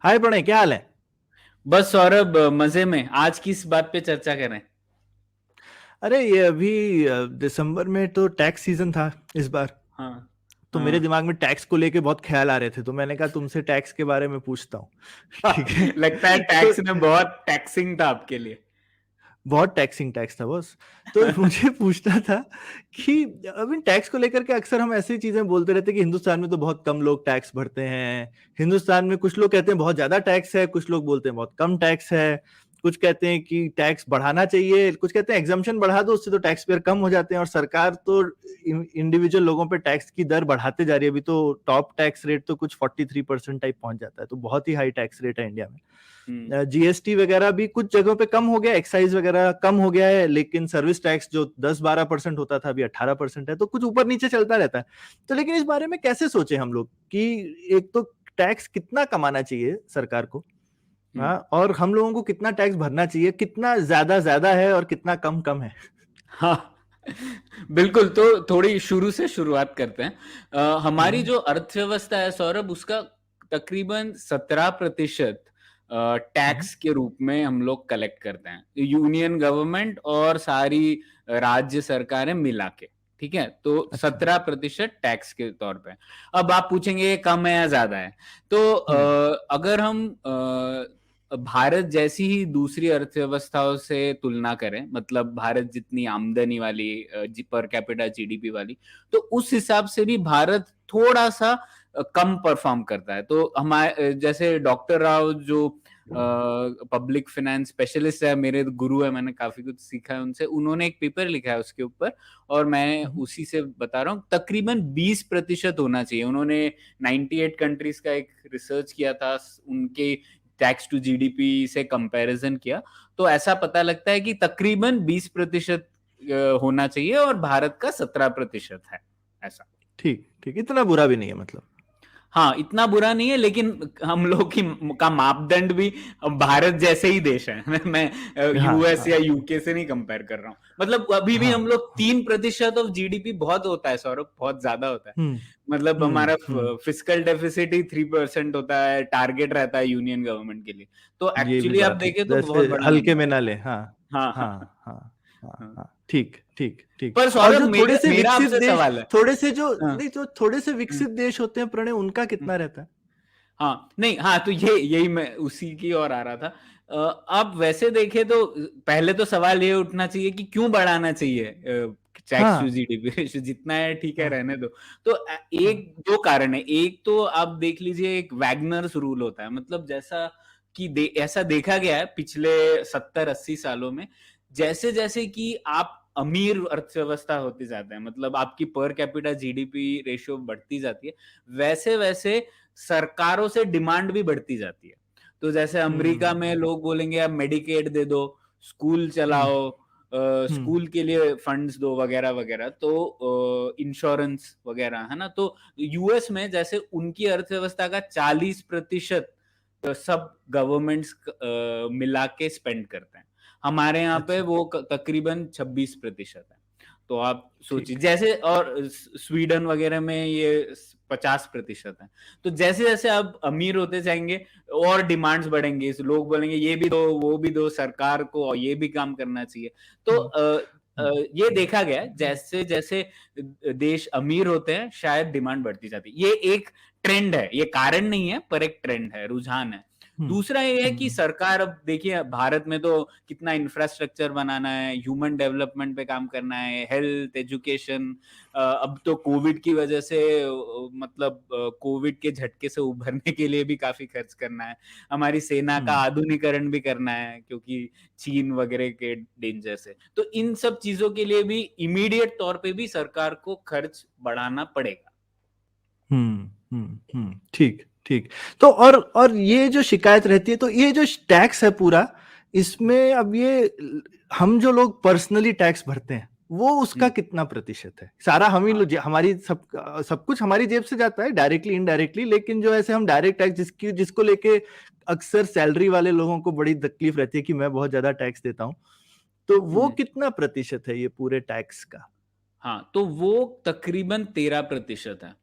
हाय प्रणय, क्या हाल है? बस सौरभ, मजे में। आज किस बात पे चर्चा करें? अरे ये अभी दिसंबर में तो टैक्स सीजन था इस बार। हाँ। तो मेरे हाँ। दिमाग में टैक्स को लेके बहुत ख्याल आ रहे थे, तो मैंने कहा तुमसे टैक्स के बारे में पूछता हूँ। ठीक है। लगता है तो टैक्स ने बहुत टैक्सिंग था आपके लिए। बहुत टैक्सिंग टैक्स था बॉस। तो मुझे पूछना था कि अभी टैक्स को लेकर के अक्सर हम ऐसी चीजें बोलते रहते हैं कि हिंदुस्तान में तो बहुत कम लोग टैक्स भरते हैं। हिंदुस्तान में कुछ लोग कहते हैं बहुत ज्यादा टैक्स है, कुछ लोग बोलते हैं बहुत कम टैक्स है। कुछ कहते हैं कि टैक्स बढ़ाना चाहिए, कुछ कहते हैं एग्जम्पशन बढ़ा दो, उससे तो टैक्स पेयर कम हो जाते हैं। और सरकार तो इंडिविजुअल लोगों पे टैक्स की दर बढ़ाते जा रही है। अभी तो टॉप टैक्स रेट तो कुछ 43% टाइप पहुंच जाता है, तो बहुत ही हाई टैक्स रेट है इंडिया में। हम्म। जीएसटी वगैरह भी कुछ जगहों पे कम हो गया, एक्साइज वगैरह कम हो गया है, लेकिन सर्विस टैक्स जो 10-12% होता था अभी 18% है, तो कुछ ऊपर नीचे चलता रहता है। तो लेकिन इस बारे में कैसे सोचे हम लोग कि एक तो टैक्स कितना कमाना चाहिए सरकार को, हम्म। हाँ, और हम लोगों को कितना टैक्स भरना चाहिए, कितना ज्यादा ज्यादा है और कितना कम कम है। हाँ। बिल्कुल। तो थोड़ी शुरू से शुरुआत करते हैं। हमारी हम्म। जो अर्थव्यवस्था है सौरभ, उसका तकरीबन 17% हम्म। टैक्स के रूप में हम लोग कलेक्ट करते हैं, यूनियन गवर्नमेंट और सारी राज्य सरकारें मिला के। ठीक है, तो अच्छा। 17% टैक्स के तौर पे। अब आप पूछेंगे ये कम है या ज्यादा है? तो हम्म। अगर हम भारत जैसी ही दूसरी अर्थव्यवस्थाओं से तुलना करें, मतलब भारत जितनी आमदनी वाली, पर कैपिटा जीडीपी वाली, तो उस हिसाब से भी भारत थोड़ा सा कम परफॉर्म करता है। तो हमारे जैसे डॉक्टर राव जो पब्लिक फाइनेंस स्पेशलिस्ट है, मेरे गुरु है, मैंने काफी कुछ सीखा है उनसे, उन्होंने एक पेपर लिखा है उसके ऊपर, और मैं हम्म। उसी से बता रहा हूँ। तकरीबन 20% होना चाहिए। उन्होंने 98 कंट्रीज का एक रिसर्च किया था, उनके टैक्स टू जीडीपी से कंपैरिजन किया, तो ऐसा पता लगता है कि तकरीबन 20% होना चाहिए, और भारत का 17% है। ऐसा। ठीक ठीक, इतना बुरा भी नहीं है मतलब। हाँ, इतना बुरा नहीं है, लेकिन हम लोग की का मापदंड भी भारत जैसे ही देश है। मैं हाँ यूएस हाँ या यूके से नहीं कंपेयर कर रहा हूँ। मतलब अभी भी हाँ हम लोग हाँ। 3% ऑफ जीडीपी बहुत होता है सौरभ, बहुत ज्यादा होता है। हम्म। मतलब हमारा हम्म। फिजिकल डेफिसिट ही 3% होता है, टारगेट रहता है यूनियन गवर्नमेंट के लिए। तो ये भी एक्चुअली आप बात है, देखें तो जैसे बहुत बड़ा हल्के नंबर में है। ना ले। हाँ हाँ, हाँ, हाँ हाँ हाँ हाँ। हाँ। ठीक ठीक ठीक। पर और सौरभ, जो थोड़े मेरा से मेरा विकसित आपसे देश, सवाल है। थोड़े से जो हाँ। नहीं, जो थोड़े से हम्म। विकसित देश होते हैं प्रणय, उनका हम्म। कितना रहता है? हाँ, नहीं, हाँ, तो ये यही मैं उसी की ओर आ रहा था। आप वैसे देखें तो पहले तो सवाल ये उठना चाहिए कि क्यों बढ़ाना चाहिए टैक्स टू हाँ जीडीपी। जितना है ठीक है, हाँ रहने दो। तो हाँ। एक दो कारण है। एक तो आप देख लीजिए, एक वैगनर्स रूल होता है, मतलब जैसा कि ऐसा देखा गया है पिछले 70-80 सालों में। जैसे जैसे कि आप अमीर अर्थव्यवस्था होती जाते हैं, मतलब आपकी पर कैपिटा जीडीपी रेशियो बढ़ती जाती है, वैसे वैसे सरकारों से डिमांड भी बढ़ती जाती है। तो जैसे अमेरिका में हम्म। लोग बोलेंगे अब मेडिकेड दे दो, स्कूल हम्म। चलाओ, हम्म। स्कूल के लिए फंड्स दो, वगैरह वगैरह, तो इंश्योरेंस वगैरह, है ना? तो यूएस में जैसे उनकी अर्थव्यवस्था का 40% सब गवर्नमेंट्स मिला के स्पेंड करते हैं। हमारे यहाँ पे अच्छा। वो तकरीबन 26% है। तो आप सोचिए, ठीक। जैसे, और स्वीडन वगैरह में ये 50% है। तो जैसे जैसे आप अमीर होते जाएंगे, और डिमांड्स बढ़ेंगे, लोग बोलेंगे ये भी दो, वो भी दो, सरकार को और ये भी काम करना चाहिए। तो हम्म। हम्म। ये देखा गया है, जैसे जैसे देश अमीर होते हैं, शायद डिमांड बढ़ती जाती है। ये एक ट्रेंड है, ये कारण नहीं है, पर एक ट्रेंड है, रुझान है। हम्म। दूसरा ये है कि हम्म। सरकार, अब देखिए भारत में तो कितना इंफ्रास्ट्रक्चर बनाना है, ह्यूमन डेवलपमेंट पे काम करना है, हेल्थ, एजुकेशन। अब तो कोविड की वजह से, मतलब कोविड के झटके से उभरने के लिए भी काफी खर्च करना है। हमारी सेना का हम्म। आधुनिकरण भी करना है, क्योंकि चीन वगैरह के डेंजर से। तो इन सब चीजों के लिए भी इमीडिएट तौर पे भी सरकार को खर्च बढ़ाना पड़ेगा। ठीक ठीक। तो और ये जो शिकायत रहती है, तो ये जो टैक्स है पूरा, इसमें अब ये हम जो लोग पर्सनली टैक्स भरते हैं, वो उसका हम्म। कितना प्रतिशत है? सारा हम ही हाँ। लोग, हमारी सब सब कुछ हमारी जेब से जाता है, डायरेक्टली इनडायरेक्टली, लेकिन जो ऐसे हम डायरेक्ट टैक्स जिसको लेके अक्सर सैलरी वाले लोगों को बड़ी तकलीफ रहती है कि मैं बहुत ज्यादा टैक्स देता हूँ, तो वो हम्म। कितना प्रतिशत है ये पूरे टैक्स का? हाँ, तो वो तकरीबन 13% है।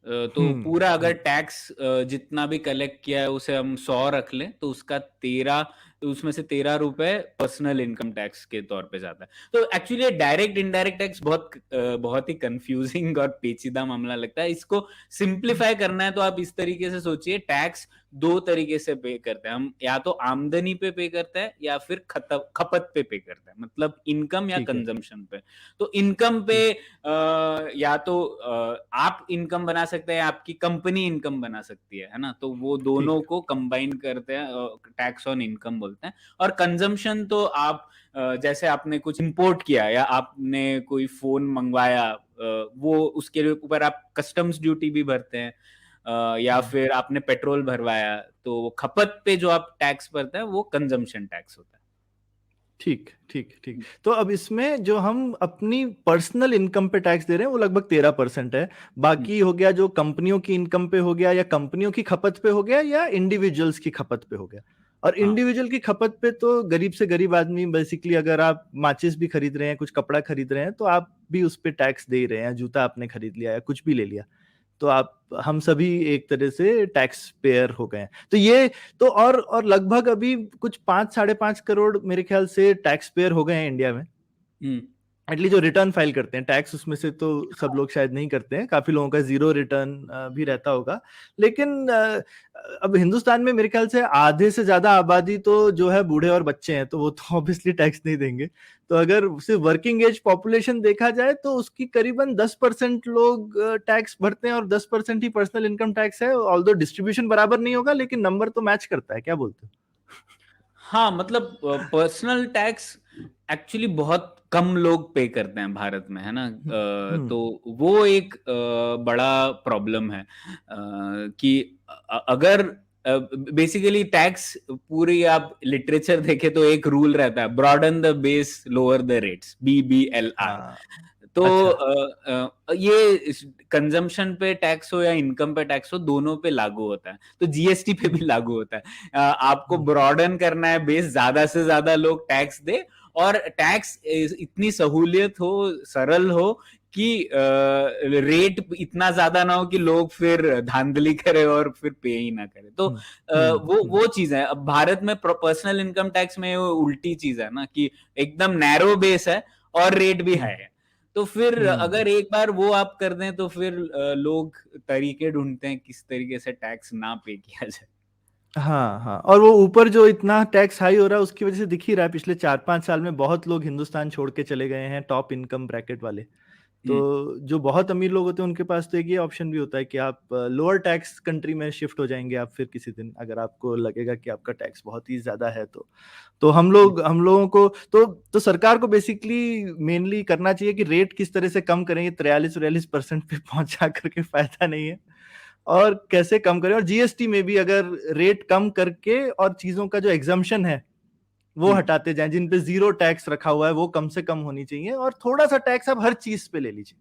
तो पूरा अगर हम्म। टैक्स जितना भी कलेक्ट किया है उसे हम 100 रख लें तो उसका 13, तो उसमें से 13 रुपए पर्सनल इनकम टैक्स के तौर पे जाता है। तो एक्चुअली डायरेक्ट इनडायरेक्ट टैक्स बहुत ही कंफ्यूजिंग और पेचीदा मामला लगता है। इसको सिंप्लीफाई करना है तो आप इस तरीके से सोचिए, टैक्स दो तरीके से पे करते हैं हम, या तो आमदनी पे करते हैं या फिर खपत पे करते हैं, मतलब इनकम या ठीक है। कंजम्पशन पे। तो इनकम पे ठीक। या तो आप इनकम बना सकते हैं, आपकी कंपनी इनकम बना सकती है ना, तो वो दोनों ठीक। को कंबाइन करते हैं, टैक्स ऑन इनकम बोलते हैं। और कंजम्पशन तो आप जैसे आपने कुछ इंपोर्ट किया या आपने कोई फोन मंगवाया, वो उसके ऊपर आप कस्टम्स ड्यूटी भी भरते हैं, या फिर आपने पेट्रोल भरवाया, तो खपत पे जो आप टैक्स भरते हैं वो कंजम्पशन टैक्स होता है। ठीक। ठीक। ठीक। तो अब इसमें जो हम अपनी पर्सनल इनकम पे टैक्स दे रहे हैं वो लगभग 13% है। हम्म, बाकी हो गया जो कंपनियों की इनकम पे हो गया, या कंपनियों की खपत पे हो गया, या इंडिविजुअल्स की खपत पे हो गया। और हाँ। इंडिविजुअल की खपत पे तो गरीब से गरीब आदमी बेसिकली, अगर आप माचिस भी खरीद रहे हैं, कुछ कपड़ा खरीद रहे हैं, तो आप भी उस पे टैक्स दे ही रहे हैं। जूता आपने खरीद लिया या कुछ भी ले लिया, तो आप हम सभी एक तरह से टैक्स पेयर हो गए हैं। तो ये तो और लगभग अभी कुछ 5 साढ़े 5 करोड़ मेरे ख्याल से टैक्स पेयर हो गए हैं इंडिया में। हम्म। एटलीस्ट जो रिटर्न फाइल करते हैं टैक्स, उसमें से तो सब लोग शायद नहीं करते हैं, काफी लोगों का जीरो रिटर्न भी रहता होगा। लेकिन अब हिंदुस्तान में मेरे ख्याल से आधे से ज्यादा आबादी तो जो है बूढ़े और बच्चे हैं, तो वो तो ऑब्वियसली टैक्स नहीं देंगे। तो अगर सिर्फ वर्किंग एज पॉपुलेशन देखा जाए तो उसकी करीबन 10% लोग टैक्स भरते हैं, और 10% ही पर्सनल इनकम टैक्स है। ऑल्दो डिस्ट्रीब्यूशन बराबर नहीं होगा, लेकिन नंबर तो मैच करता है। क्या बोलते हो? हाँ, मतलब पर्सनल टैक्स एक्चुअली बहुत कम लोग पे करते हैं भारत में, है ना। हम्म। तो वो एक बड़ा प्रॉब्लम है, कि अगर बेसिकली टैक्स पूरी आप लिटरेचर देखें तो एक रूल रहता है, broaden the base lower the rates, BBLR। हाँ। तो अच्छा। ये कंजम्पशन पे टैक्स हो या इनकम पे टैक्स हो, दोनों पे लागू होता है। तो जीएसटी पे भी हम्म। लागू होता है। आपको हम्म। ब्रॉडन करना है बेस, ज्यादा से ज्यादा लोग टैक्स दे, और टैक्स इतनी सहूलियत हो, सरल हो कि रेट इतना ज्यादा ना हो कि लोग फिर धांधली करे और फिर पे ही ना करे। तो हम्म। वो चीज है। अब भारत में पर्सनल इनकम टैक्स में वो उल्टी चीज है ना, कि एकदम नैरो बेस है और रेट भी हम्म। हाई है। तो फिर हम्म। अगर एक बार वो आप कर दें तो फिर लोग तरीके ढूंढते हैं किस तरीके से टैक्स ना पे किया जाए। हाँ हाँ, और वो ऊपर जो इतना टैक्स हाई हो रहा है उसकी वजह से दिख ही रहा है, पिछले 4 5 साल में बहुत लोग हिंदुस्तान छोड़ के चले गए हैं, टॉप इनकम ब्रैकेट वाले। तो हम्म। जो बहुत अमीर लोग होते हैं उनके पास तो एक ये ऑप्शन भी होता है कि आप लोअर टैक्स कंट्री में शिफ्ट हो जाएंगे आप फिर किसी दिन, अगर आपको लगेगा कि आपका टैक्स बहुत ही ज्यादा है। तो हम लोगों को तो सरकार को बेसिकली मेनली करना चाहिए कि रेट किस तरह से कम करें। 43-44% पे पहुंचा करके फायदा नहीं है, और कैसे कम करें। और जीएसटी में भी अगर रेट कम करके और चीजों का जो एग्जम्पशन है वो हम्म। हटाते जाएं, जिन पे जीरो टैक्स रखा हुआ है वो कम से कम होनी चाहिए, और थोड़ा सा टैक्स आप हर चीज पे ले लीजिए।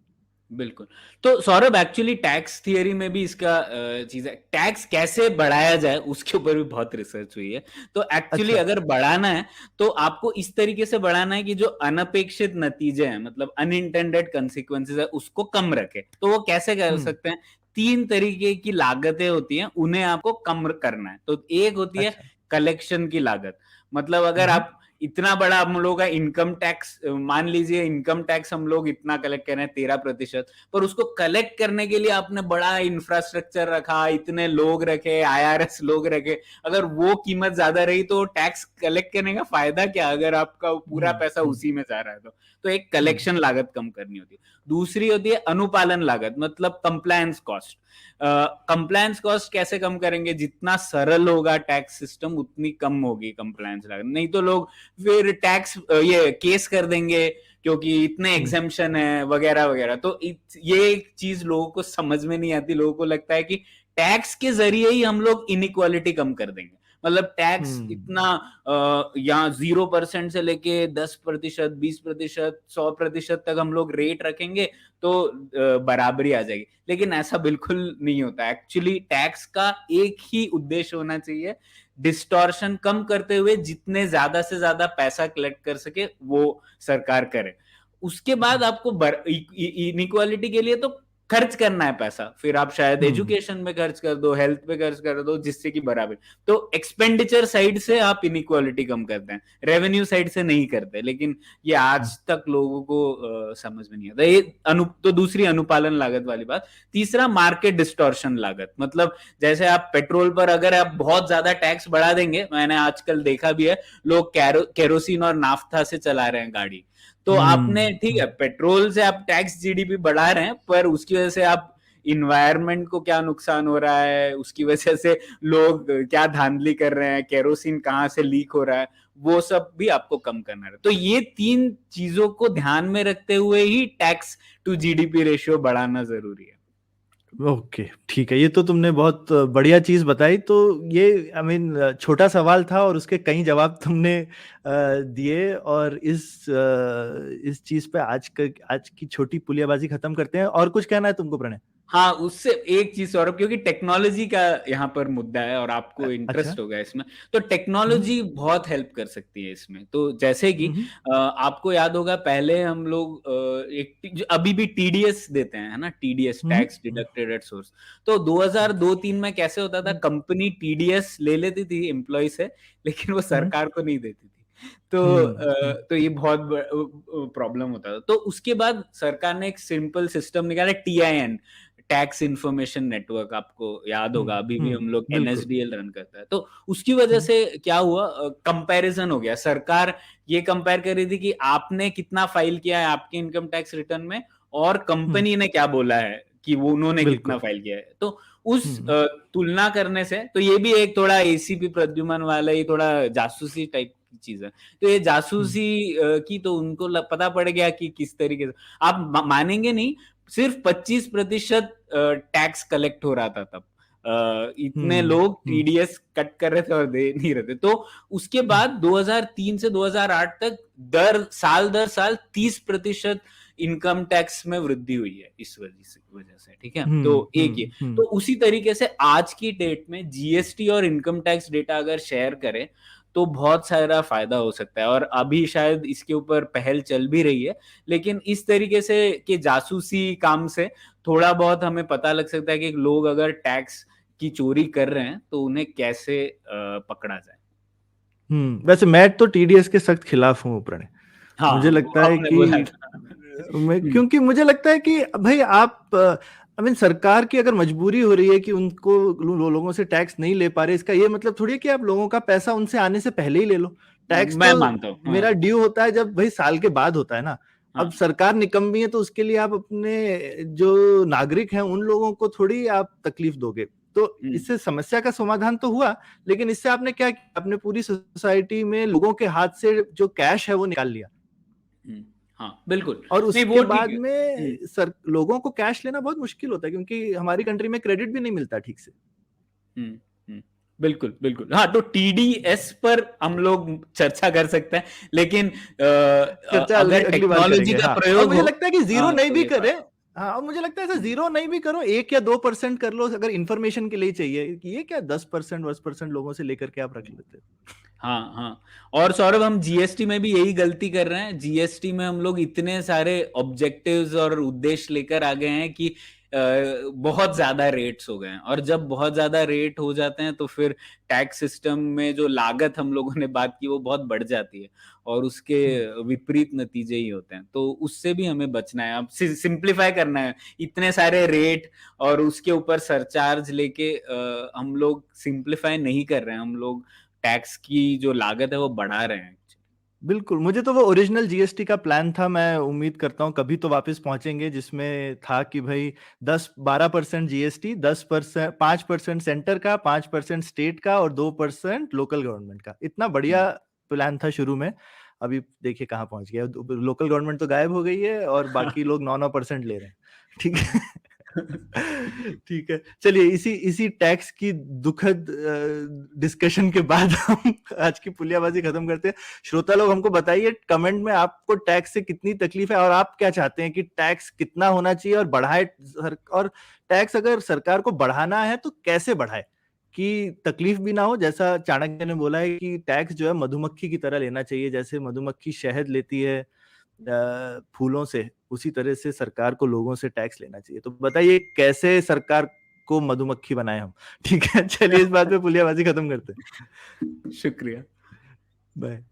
बिल्कुल। तो सौरभ, एक्चुअली टैक्स थियरी में भी इसका चीज है, टैक्स कैसे बढ़ाया जाए उसके ऊपर भी बहुत रिसर्च हुई है। तो एक्चुअली अच्छा। अगर बढ़ाना है तो आपको इस तरीके से बढ़ाना है कि जो अनपेक्षित नतीजे हैं, मतलब अनइंटेंडेड कंसिक्वेंसेस है, उसको कम रखे। तो वो कैसे कर हम्म। सकते हैं? 3 तरीके की लागतें होती हैं, उन्हें आपको कम करना है। तो एक होती है अच्छा। कलेक्शन की लागत। मतलब अगर हम्म। आप इतना बड़ा हम लोग का इनकम टैक्स, मान लीजिए इनकम टैक्स हम लोग इतना कलेक्ट कर रहे हैं 13%, पर उसको कलेक्ट करने के लिए आपने बड़ा इंफ्रास्ट्रक्चर रखा, इतने लोग रखे, आईआरएस लोग रखे, अगर वो कीमत ज्यादा रही तो टैक्स कलेक्ट करने का फायदा क्या, अगर आपका पूरा हम्म। पैसा हम्म। उसी में जा रहा है। तो एक हम्म। कलेक्शन लागत कम करनी होती है। दूसरी होती है अनुपालन लागत, मतलब कंप्लायंस कॉस्ट। कंप्लायंस कॉस्ट कैसे कम करेंगे? जितना सरल होगा टैक्स सिस्टम उतनी कम होगी कंप्लायंस लागत। नहीं तो लोग फिर टैक्स ये केस कर देंगे क्योंकि इतने हम्म। एग्जेम्पशन है वगैरह वगैरह। तो ये एक चीज लोगों को समझ में नहीं आती। लोगों को लगता है कि टैक्स के जरिए ही हम लोग इनइक्वालिटी कम कर देंगे। मतलब टैक्स इतना यहाँ 0% से लेके 10%, 20%, 100% तक हम लोग रेट रखेंगे तो बराबरी आ जाएगी। लेकिन ऐसा बिल्कुल नहीं होता। एक्चुअली टैक्स का एक ही उद्देश्य होना चाहिए, डिस्टॉर्शन कम करते हुए जितने ज्यादा से ज्यादा पैसा कलेक्ट कर सके वो सरकार करे। उसके बाद आपको इनइक्वालिटी के लिए तो खर्च करना है पैसा, फिर आप शायद हम्म एजुकेशन में खर्च कर दो, हेल्थ पे खर्च कर दो, जिससे कि बराबर। तो एक्सपेंडिचर साइड से आप इनइक्वालिटी कम करते हैं, रेवेन्यू साइड से नहीं करते। लेकिन ये आज तक लोगों को समझ में नहीं आता। ये तो दूसरी अनुपालन लागत वाली बात। तीसरा मार्केट डिस्टॉर्शन लागत, मतलब जैसे आप पेट्रोल पर अगर आप बहुत ज्यादा टैक्स बढ़ा देंगे, मैंने आजकल देखा भी है, लोग केरोसिन और नाफ्ता से चला रहे हैं गाड़ी। तो आपने ठीक है, पेट्रोल से आप टैक्स जीडीपी बढ़ा रहे हैं, पर उसकी वजह से आप इन्वायरमेंट को क्या नुकसान हो रहा है, उसकी वजह से लोग क्या धांधली कर रहे हैं, केरोसिन कहाँ से लीक हो रहा है, वो सब भी आपको कम करना है। तो ये 3 चीजों को ध्यान में रखते हुए ही टैक्स टू जीडीपी रेशियो बढ़ाना जरूरी है। ओके, ठीक है, ये तो तुमने बहुत बढ़िया चीज बताई। तो ये आई मीन छोटा सवाल था और उसके कई जवाब तुमने दिए। और इस चीज पे आज की छोटी पुलियाबाजी खत्म करते हैं। और कुछ कहना है तुमको प्रणय? हाँ, उससे एक चीज सौरभ, क्योंकि टेक्नोलॉजी का यहाँ पर मुद्दा है और आपको अच्छा। इंटरेस्ट होगा इसमें, तो टेक्नोलॉजी बहुत हेल्प कर सकती है इसमें। तो जैसे कि हम्म आपको याद होगा, पहले हम लोग जो अभी भी टीडीएस देते हैं, है ना, TDS, tax deducted at source. तो 2002-3 में कैसे होता था, कंपनी टीडीएस ले लेती थी एम्प्लॉय से, लेकिन वो सरकार को नहीं देती थी। तो ये बहुत प्रॉब्लम होता था। तो उसके बाद सरकार ने एक सिंपल सिस्टम निकाला, टीआईएन, टैक्स इंफॉर्मेशन नेटवर्क, आपको याद होगा, अभी भी हम लोग बिल्कुल। एनएसडीएल रन करता है। तो उसकी वजह से क्या हुआ, कंपैरिजन हो गया। सरकार ये कंपेयर कर रही थी कि आपने कितना फाइल किया है आपके इनकम टैक्स रिटर्न में, और कंपनी ने क्या बोला है कि वो उन्होंने कितना फाइल किया है। तो उस तुलना करने से, तो ये भी एक थोड़ा एसीपी प्रद्युमन वाला, ये थोड़ा जासूसी टाइप की चीज है। तो ये जासूसी की, तो उनको पता पड़ गया कि किस तरीके से, आप मानेंगे नहीं, सिर्फ 25% टैक्स कलेक्ट हो रहा था तब। इतने लोग टीडीएस कट कर रहे थे और दे नहीं रहे थे। तो उसके बाद 2003 से 2008 तक दर साल 30% इनकम टैक्स में वृद्धि हुई है इस वजह से। ठीक है, तो एक ये। तो उसी तरीके से आज की डेट में जीएसटी और इनकम टैक्स डेटा अगर शेयर करें तो बहुत सारा फायदा हो सकता है। और अभी शायद इसके ऊपर पहल चल भी रही है, लेकिन इस तरीके से कि जासूसी काम से थोड़ा बहुत हमें पता लग सकता है कि लोग अगर टैक्स की चोरी कर रहे हैं तो उन्हें कैसे पकड़ा जाए। वैसे मैं तो टीडीएस के सख्त खिलाफ हूँ प्रणय। हाँ, मुझे लगता है आपने कि बोला था। क्योंकि मुझे लगता है कि भाई आप आई मीन सरकार की अगर मजबूरी हो रही है कि उनको लोगों से टैक्स नहीं ले पा रहे, इसका ये मतलब थोड़ी है कि आप लोगों का पैसा उनसे आने से पहले ही ले लो। टैक्स मैं तो मानता हूँ। मेरा ड्यू होता है जब भाई साल के बाद होता है ना। अब हाँ। सरकार निकम्मी है तो उसके लिए आप अपने जो नागरिक हैं उन लोगों को थोड़ी आप तकलीफ दोगे। तो इससे समस्या का समाधान तो हुआ, लेकिन इससे आपने क्या किया, आपने पूरी सोसाइटी में लोगों के हाथ से जो कैश है वो निकाल लिया। हाँ, बिल्कुल। और नहीं, उसके वो ठीक बाद है। में लोगों को कैश लेना बहुत मुश्किल होता है, क्योंकि हमारी कंट्री में क्रेडिट भी नहीं मिलता ठीक से। बिल्कुल, बिल्कुल। हाँ, तो टीडीएस पर हम लोग चर्चा कर सकते हैं, लेकिन चर्चा अगर अगली बार टेक्नोलॉजी करेंगे। का हाँ, और प्रयोग मुझे हो, लगता है कि जीरो नहीं तो भी ये करे। फायदा। हाँ, और मुझे लगता है ऐसा जीरो नहीं भी करो, 1 या 2% कर लो, अगर इन्फॉर्मेशन के लिए चाहिए। कि ये क्या 10% लोगों से लेकर के आप रख लेते हो। हाँ, हाँ। और सौरभ, हम जीएसटी में भी यही गलती कर रहे हैं। जीएसटी में हम लोग इतने सारे ऑब्जेक्टिव्स और उद्देश्य लेकर आ गए हैं कि बहुत ज्यादा रेट्स हो गए हैं, और जब बहुत ज्यादा रेट हो जाते हैं तो फिर टैक्स सिस्टम में जो लागत हम लोगों ने बात की वो बहुत बढ़ जाती है, और उसके विपरीत नतीजे ही होते हैं। तो उससे भी हमें बचना है, अब सिंप्लीफाई करना है। इतने सारे रेट और उसके ऊपर सरचार्ज लेके हम लोग सिंप्लीफाई नहीं कर रहे हैं, हम लोग टैक्स की जो लागत है वो बढ़ा रहे हैं। बिल्कुल, मुझे तो वो ओरिजिनल जीएसटी का प्लान था, मैं उम्मीद करता हूँ कभी तो वापस पहुंचेंगे, जिसमें था कि भाई 10-12% जीएसटी, 10%, 5% सेंटर का, 5% स्टेट का और 2% लोकल गवर्नमेंट का। इतना बढ़िया प्लान था शुरू में। अभी देखिए कहाँ पहुंच गया। लोकल गवर्नमेंट तो गायब हो गई है और बाकी लोग 9% ले रहे हैं। ठीक है। ठीक है, चलिए इसी इसी टैक्स की दुखद डिस्कशन के बाद हम आज की पुलियाबाजी खत्म करते हैं। श्रोता लोग हमको बताइए कमेंट में आपको टैक्स से कितनी तकलीफ है, और आप क्या चाहते हैं कि टैक्स कितना होना चाहिए और बढ़ाए, और टैक्स अगर सरकार को बढ़ाना है तो कैसे बढ़ाए कि तकलीफ भी ना हो। जैसा चाणक्य ने बोला है कि टैक्स जो है मधुमक्खी की तरह लेना चाहिए, जैसे मधुमक्खी शहद लेती है फूलों से, उसी तरह से सरकार को लोगों से टैक्स लेना चाहिए। तो बताइए कैसे सरकार को मधुमक्खी बनाए हम? ठीक है, चलिए इस बात पे पुलियाबाजी खत्म करते हैं। शुक्रिया। बाय।